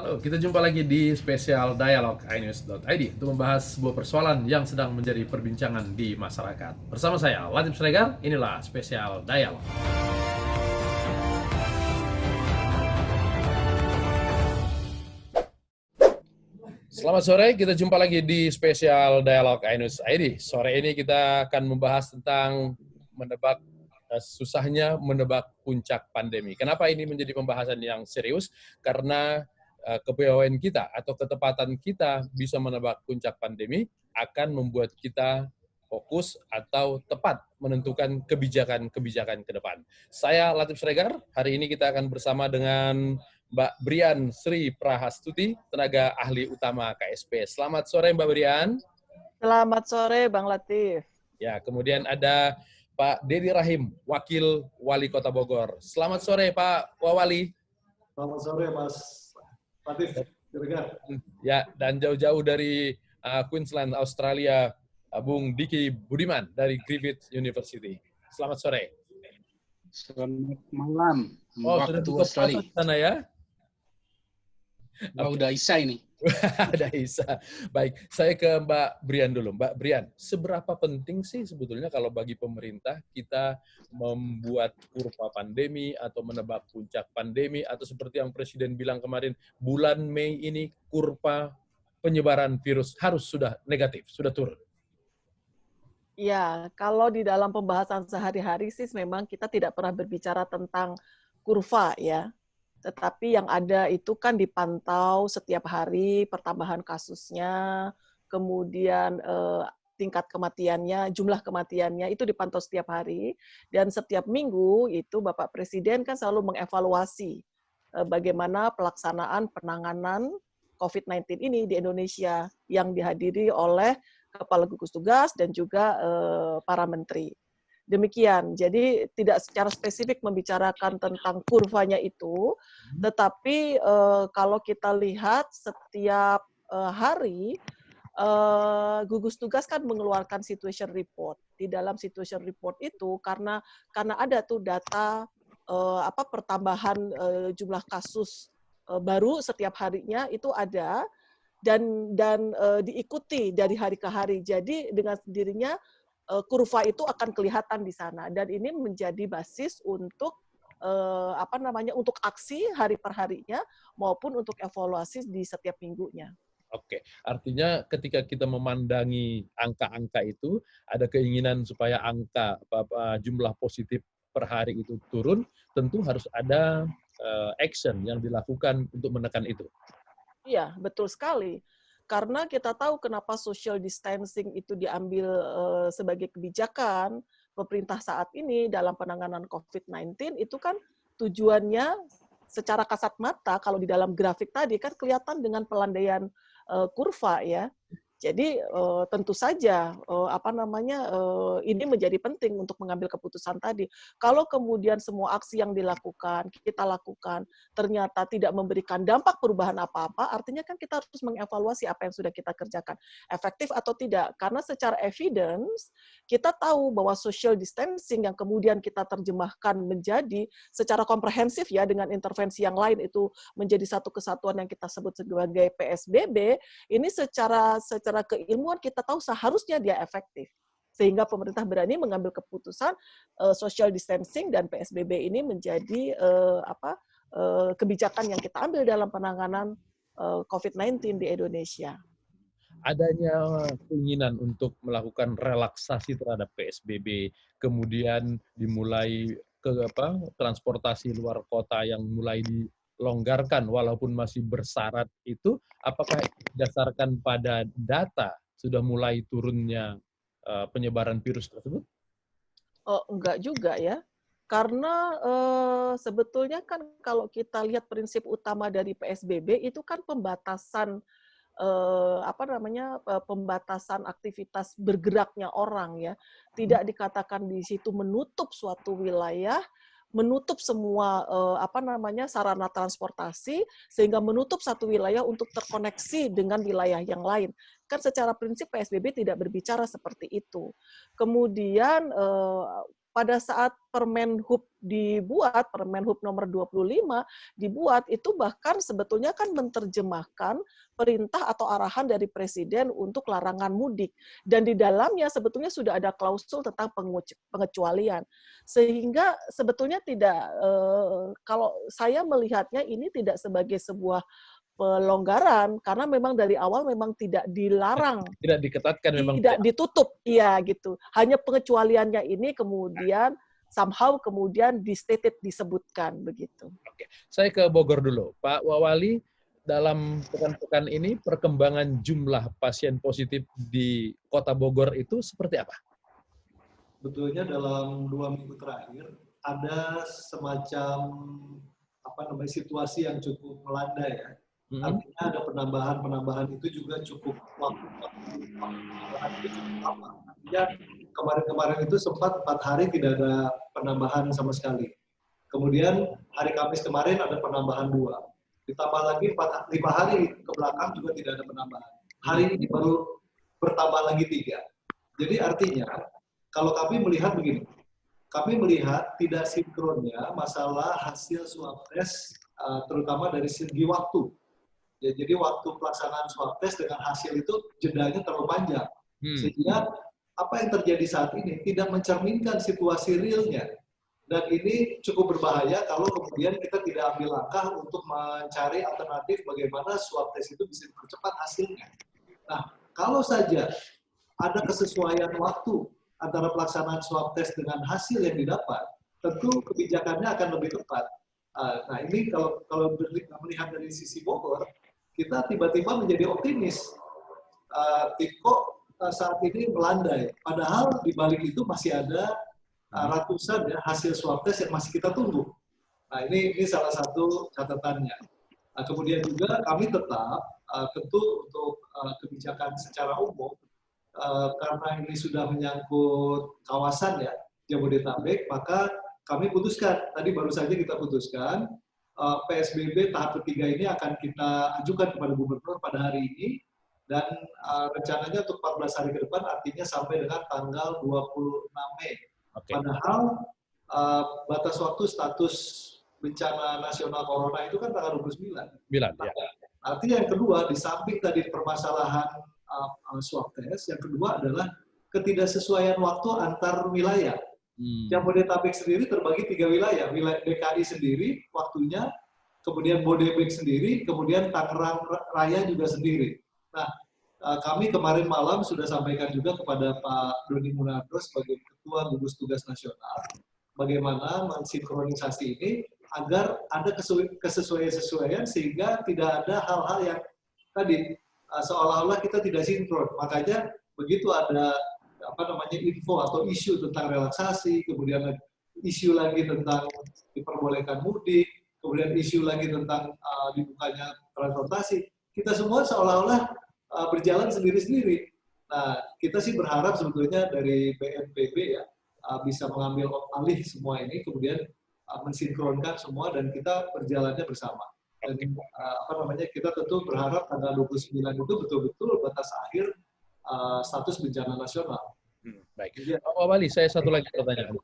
Halo, kita jumpa lagi di spesial dialog inews.id untuk membahas sebuah persoalan yang sedang menjadi perbincangan di masyarakat. Bersama saya, Latif Sregar, inilah spesial dialog. Selamat sore, kita jumpa lagi di spesial dialog inews.id. Sore ini kita akan membahas tentang menebak susahnya menebak puncak pandemi. Kenapa ini menjadi pembahasan yang serius? Karena kepiawaian kita atau ketepatan kita bisa menebak puncak pandemi akan membuat kita fokus atau tepat menentukan kebijakan-kebijakan ke depan. Saya Latif Sregar, hari ini kita akan bersama dengan Mbak Brian Sri Prahastuti, tenaga ahli utama KSP. Selamat sore Mbak Brian. Selamat sore Bang Latif. Ya, kemudian ada Pak Dedi Rahim, Wakil Wali Kota Bogor. Selamat sore Pak Wali. Selamat sore Mas Latif. Ya, dan jauh-jauh dari Queensland, Australia, Bung Diki Budiman dari Griffith University. Selamat sore. Selamat malam. Oh, sudah tutup Australia sana ya? Oh, udah Isa ini. Ada Isa. Baik, saya ke Mbak Brian dulu. Mbak Brian, seberapa penting sih sebetulnya kalau bagi pemerintah kita membuat kurva pandemi atau menebak puncak pandemi, atau seperti yang Presiden bilang kemarin, bulan Mei ini kurva penyebaran virus harus sudah negatif, sudah turun? Ya, kalau di dalam pembahasan sehari-hari sih memang kita tidak pernah berbicara tentang kurva ya. Tetapi yang ada itu kan dipantau setiap hari pertambahan kasusnya, kemudian tingkat kematiannya, jumlah kematiannya itu dipantau setiap hari, dan setiap minggu itu Bapak Presiden kan selalu mengevaluasi bagaimana pelaksanaan penanganan COVID-19 ini di Indonesia yang dihadiri oleh Kepala Gugus Tugas dan juga para menteri. Demikian, jadi tidak secara spesifik membicarakan tentang kurvanya itu, tetapi kalau kita lihat setiap hari, gugus tugas kan mengeluarkan situation report. Di dalam situation report itu, karena ada tuh data pertambahan jumlah kasus baru setiap harinya itu ada, dan diikuti dari hari ke hari. Jadi dengan sendirinya kurva itu akan kelihatan di sana, dan ini menjadi basis untuk untuk aksi hari per harinya maupun untuk evaluasi di setiap minggunya. Oke, artinya ketika kita memandangi angka-angka itu, ada keinginan supaya angka jumlah positif per hari itu turun, tentu harus ada action yang dilakukan untuk menekan itu. Iya, betul sekali. Karena kita tahu kenapa social distancing itu diambil sebagai kebijakan pemerintah saat ini dalam penanganan COVID-19, itu kan tujuannya secara kasat mata, kalau di dalam grafik tadi kan kelihatan dengan pelandaian kurva ya. Jadi tentu saja ini menjadi penting untuk mengambil keputusan tadi. Kalau kemudian semua aksi yang dilakukan, kita lakukan, ternyata tidak memberikan dampak perubahan apa-apa, artinya kan kita harus mengevaluasi apa yang sudah kita kerjakan. Efektif atau tidak. Karena secara evidence, kita tahu bahwa social distancing yang kemudian kita terjemahkan menjadi secara komprehensif ya, dengan intervensi yang lain itu menjadi satu kesatuan yang kita sebut sebagai PSBB, ini secara keilmuan kita tahu seharusnya dia efektif. Sehingga pemerintah berani mengambil keputusan social distancing dan PSBB ini menjadi kebijakan yang kita ambil dalam penanganan COVID-19 di Indonesia. Adanya keinginan untuk melakukan relaksasi terhadap PSBB, kemudian dimulai transportasi luar kota yang mulai dilonggarkan walaupun masih bersyarat itu, apakah berdasarkan pada data sudah mulai turunnya penyebaran virus tersebut? Oh, enggak juga ya. Karena sebetulnya kan kalau kita lihat prinsip utama dari PSBB itu kan pembatasan pembatasan aktivitas bergeraknya orang ya. Tidak dikatakan di situ menutup suatu wilayah, menutup semua sarana transportasi, sehingga menutup satu wilayah untuk terkoneksi dengan wilayah yang lain. Kan secara prinsip PSBB tidak berbicara seperti itu. Kemudian pada saat Permen Hub dibuat, Permen Hub nomor 25 dibuat, itu bahkan sebetulnya kan menerjemahkan perintah atau arahan dari Presiden untuk larangan mudik. Dan di dalamnya sebetulnya sudah ada klausul tentang pengecualian. Sehingga sebetulnya tidak, kalau saya melihatnya ini tidak sebagai sebuah pelonggaran, karena memang dari awal memang tidak dilarang, Tidak diketatkan memang. tidak ditutup, iya gitu. Hanya pengecualiannya ini kemudian somehow kemudian di-stated, disebutkan begitu. Oke. Saya ke Bogor dulu. Pak Wawali, dalam pekan-pekan ini perkembangan jumlah pasien positif di Kota Bogor itu seperti apa? Betulnya dalam 2 minggu terakhir ada semacam situasi yang cukup melanda ya. Artinya ada penambahan itu juga cukup lama. Artinya kemarin-kemarin itu sempat 4 hari tidak ada penambahan sama sekali. Kemudian hari Kamis kemarin ada penambahan 2. Ditambah lagi 5 hari ke belakang juga tidak ada penambahan. Hari ini baru bertambah lagi 3. Jadi artinya kalau kami melihat begini, kami melihat tidak sinkronnya masalah hasil swab test, terutama dari segi waktu. Ya, jadi waktu pelaksanaan swab test dengan hasil itu jedanya terlalu panjang. Sehingga apa yang terjadi saat ini tidak mencerminkan situasi realnya. Dan ini cukup berbahaya kalau kemudian kita tidak ambil langkah untuk mencari alternatif bagaimana swab test itu bisa dipercepat hasilnya. Nah, kalau saja ada kesesuaian waktu antara pelaksanaan swab test dengan hasil yang didapat, tentu kebijakannya akan lebih tepat. Nah, ini kalau melihat dari sisi Bogor, kita tiba-tiba menjadi optimis. Kok saat ini melandai. Padahal di balik itu masih ada ratusan ya hasil swab test yang masih kita tunggu. Nah, ini salah satu catatannya. Kemudian juga kami tetap tentu untuk kebijakan secara umum, karena ini sudah menyangkut kawasan ya Jabodetabek, maka kami putuskan, tadi baru saja kita putuskan, PSBB tahap ketiga ini akan kita ajukan kepada gubernur pada hari ini, dan rencananya untuk 14 hari ke depan, artinya sampai dengan tanggal 26 Mei. Okay. Padahal batas waktu status bencana nasional corona itu kan tanggal 29. Ya. Artinya yang kedua, di samping tadi permasalahan swab test, yang kedua adalah ketidaksesuaian waktu antar wilayah. Jabodetabek sendiri terbagi 3 wilayah. Wilayah DKI sendiri waktunya, kemudian Bodebek sendiri, kemudian Tangerang Raya juga sendiri. Nah, kami kemarin malam sudah sampaikan juga kepada Pak Doni Munardo sebagai Ketua Gugus Tugas Nasional, bagaimana mensinkronisasi ini agar ada kesesuaian sehingga tidak ada hal-hal yang tadi seolah-olah kita tidak sinkron. Makanya begitu ada info atau isu tentang relaksasi, kemudian isu lagi tentang diperbolehkan mudik, kemudian isu lagi tentang dibukanya transportasi, kita semua seolah-olah berjalan sendiri-sendiri. Nah, kita sih berharap sebetulnya dari BNPB ya bisa mengambil alih semua ini, kemudian mensinkronkan semua dan kita berjalannya bersama. Dan kita tentu berharap tanggal 29 itu betul-betul batas akhir status bencana nasional. Baik. Pak Wawali, saya satu lagi pertanyaan.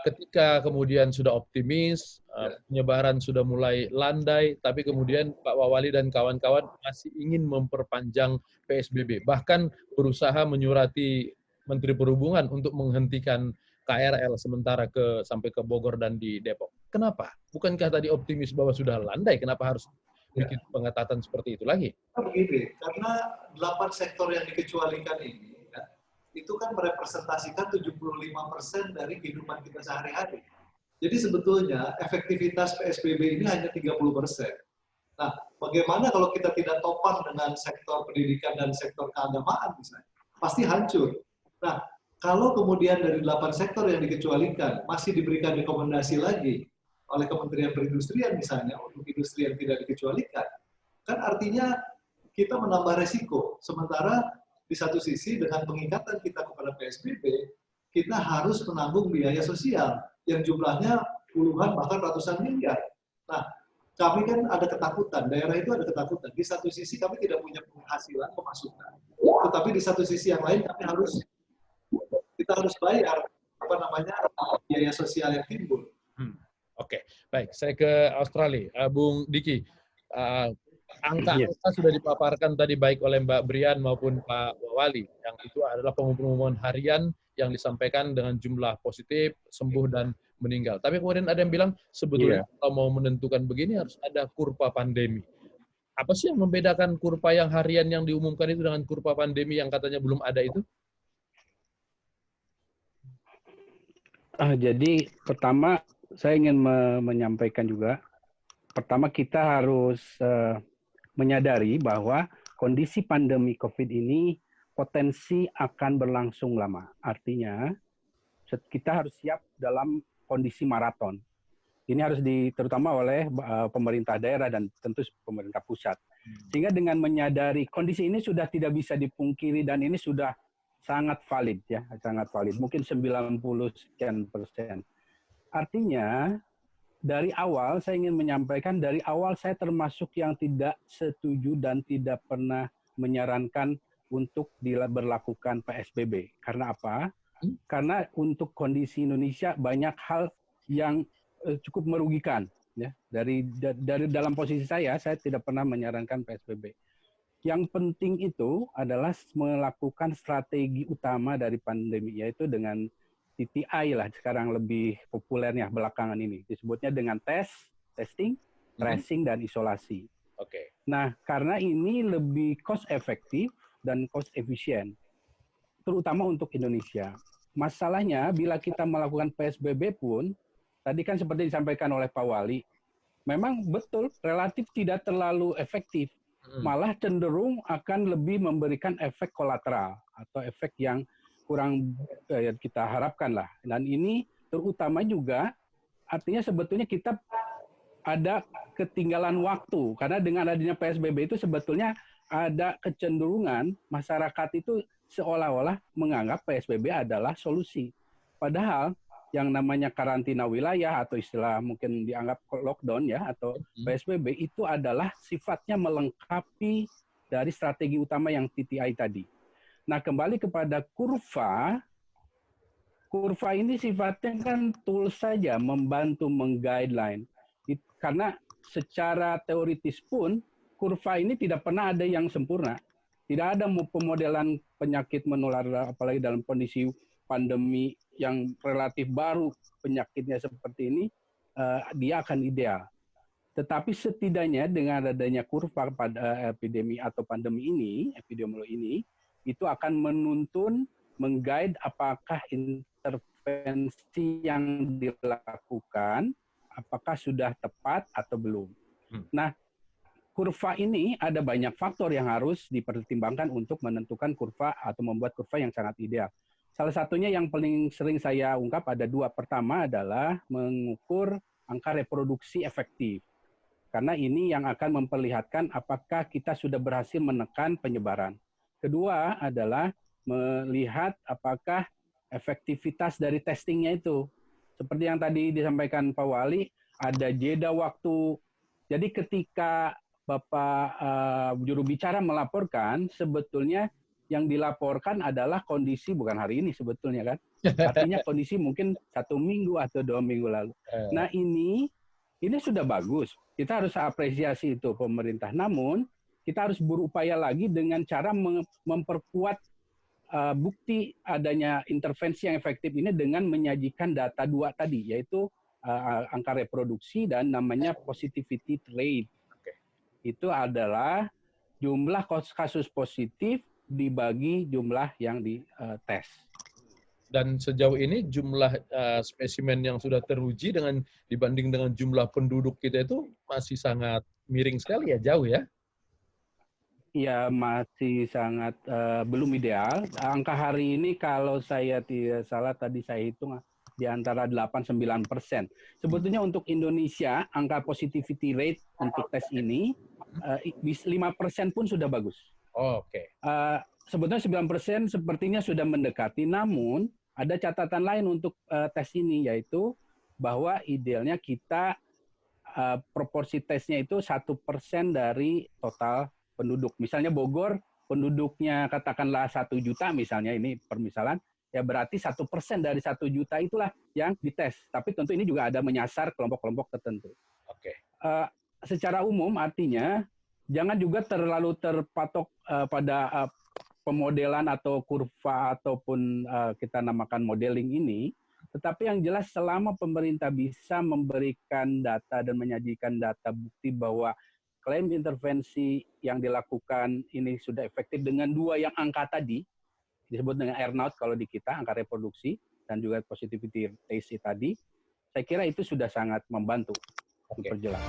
Ketika kemudian sudah optimis, penyebaran sudah mulai landai, tapi kemudian Pak Wawali dan kawan-kawan masih ingin memperpanjang PSBB, bahkan berusaha menyurati Menteri Perhubungan untuk menghentikan KRL sementara sampai ke Bogor dan di Depok. Kenapa? Bukankah tadi optimis bahwa sudah landai, kenapa harus bikin pengetatan seperti itu lagi? Begini, karena 8 sektor yang dikecualikan ini, itu kan merepresentasikan 75% dari kehidupan kita sehari-hari. Jadi sebetulnya efektivitas PSBB ini hanya 30%. Nah, bagaimana kalau kita tidak topang dengan sektor pendidikan dan sektor keagamaan misalnya? Pasti hancur. Nah, kalau kemudian dari 8 sektor yang dikecualikan masih diberikan rekomendasi lagi oleh Kementerian Perindustrian misalnya untuk industri yang tidak dikecualikan, kan artinya kita menambah resiko. Sementara di satu sisi dengan pengikatan kita kepada PSBB, kita harus menanggung biaya sosial yang jumlahnya puluhan bahkan ratusan miliar. Nah, kami kan ada ketakutan, daerah itu ada ketakutan. Di satu sisi kami tidak punya penghasilan, pemasukan, tetapi di satu sisi yang lain kita harus bayar biaya sosial yang timbul. Oke, baik. Saya ke Australia. Bung Diki, angka-angka sudah dipaparkan tadi baik oleh Mbak Brian maupun Pak Wali. Yang itu adalah pengumuman harian yang disampaikan dengan jumlah positif, sembuh, dan meninggal. Tapi kemudian ada yang bilang, sebetulnya kalau mau menentukan begini harus ada kurva pandemi. Apa sih yang membedakan kurva yang harian yang diumumkan itu dengan kurva pandemi yang katanya belum ada itu? Jadi pertama saya ingin menyampaikan juga, pertama kita harus menyadari bahwa kondisi pandemi COVID ini potensi akan berlangsung lama. Artinya kita harus siap dalam kondisi maraton. Ini harus terutama oleh pemerintah daerah dan tentu pemerintah pusat. Sehingga dengan menyadari kondisi ini sudah tidak bisa dipungkiri dan ini sudah sangat valid ya, sangat valid. Mungkin 90% Artinya dari awal saya ingin menyampaikan, dari awal saya termasuk yang tidak setuju dan tidak pernah menyarankan untuk diberlakukan PSBB. Karena apa? Karena untuk kondisi Indonesia banyak hal yang cukup merugikan. Ya, dari dalam posisi saya tidak pernah menyarankan PSBB. Yang penting itu adalah melakukan strategi utama dari pandemi, yaitu dengan TTI lah sekarang lebih populernya belakangan ini. Disebutnya dengan testing, tracing, dan isolasi. Oke. Nah, karena ini lebih cost efektif dan cost efisien, terutama untuk Indonesia. Masalahnya bila kita melakukan PSBB pun, tadi kan seperti disampaikan oleh Pak Wali, memang betul relatif tidak terlalu efektif. Malah cenderung akan lebih memberikan efek kolateral atau efek yang kurang kita harapkan lah. Dan ini terutama juga artinya sebetulnya kita ada ketinggalan waktu. Karena dengan adanya PSBB itu sebetulnya ada kecenderungan masyarakat itu seolah-olah menganggap PSBB adalah solusi. Padahal yang namanya karantina wilayah atau istilah mungkin dianggap lockdown ya atau PSBB itu adalah sifatnya melengkapi dari strategi utama yang TTI tadi. Nah, kembali kepada kurva ini sifatnya kan tools saja, membantu mengguideline. Karena secara teoritis pun, kurva ini tidak pernah ada yang sempurna. Tidak ada pemodelan penyakit menular, apalagi dalam kondisi pandemi yang relatif baru penyakitnya seperti ini, dia akan ideal. Tetapi setidaknya dengan adanya kurva pada epidemi atau pandemi ini, epidemiologi ini, itu akan menuntun, mengguide apakah intervensi yang dilakukan, apakah sudah tepat atau belum. Nah, kurva ini ada banyak faktor yang harus dipertimbangkan untuk menentukan kurva atau membuat kurva yang sangat ideal. Salah satunya yang paling sering saya ungkap ada dua. Pertama adalah mengukur angka reproduksi efektif. Karena ini yang akan memperlihatkan apakah kita sudah berhasil menekan penyebaran. Kedua adalah melihat apakah efektivitas dari testingnya itu. Seperti yang tadi disampaikan Pak Wali, ada jeda waktu. Jadi ketika Bapak juru bicara melaporkan, sebetulnya yang dilaporkan adalah kondisi, bukan hari ini sebetulnya kan. Artinya kondisi mungkin 1 minggu atau 2 minggu lalu. Nah ini sudah bagus. Kita harus apresiasi itu pemerintah. Namun kita harus berupaya lagi dengan cara memperkuat bukti adanya intervensi yang efektif ini dengan menyajikan data dua tadi, yaitu angka reproduksi dan namanya positivity rate. Itu adalah jumlah kasus positif dibagi jumlah yang dites. Dan sejauh ini jumlah spesimen yang sudah teruji dibanding dengan jumlah penduduk kita itu masih sangat miring sekali ya, jauh ya? Ya, masih sangat belum ideal. Angka hari ini kalau saya tidak salah tadi saya hitung di antara 8-9%. Sebetulnya untuk Indonesia angka positivity rate untuk tes ini 5% pun sudah bagus. Oh, oke. Sebetulnya 9% sepertinya sudah mendekati, namun ada catatan lain untuk tes ini, yaitu bahwa idealnya kita proporsi tesnya itu 1% dari total penduduk. Misalnya Bogor, penduduknya katakanlah 1 juta misalnya, ini permisalan, ya berarti 1% dari 1 juta itulah yang dites. Tapi tentu ini juga ada menyasar kelompok-kelompok tertentu. Oke. Secara umum artinya jangan juga terlalu terpatok pada pemodelan atau kurva ataupun kita namakan modeling ini. Tetapi yang jelas selama pemerintah bisa memberikan data dan menyajikan data bukti bahwa klaim intervensi yang dilakukan ini sudah efektif dengan 2 yang angka tadi, disebut dengan R0 kalau di kita, angka reproduksi, dan juga positivity ratio tadi, saya kira itu sudah sangat membantu memperjelas.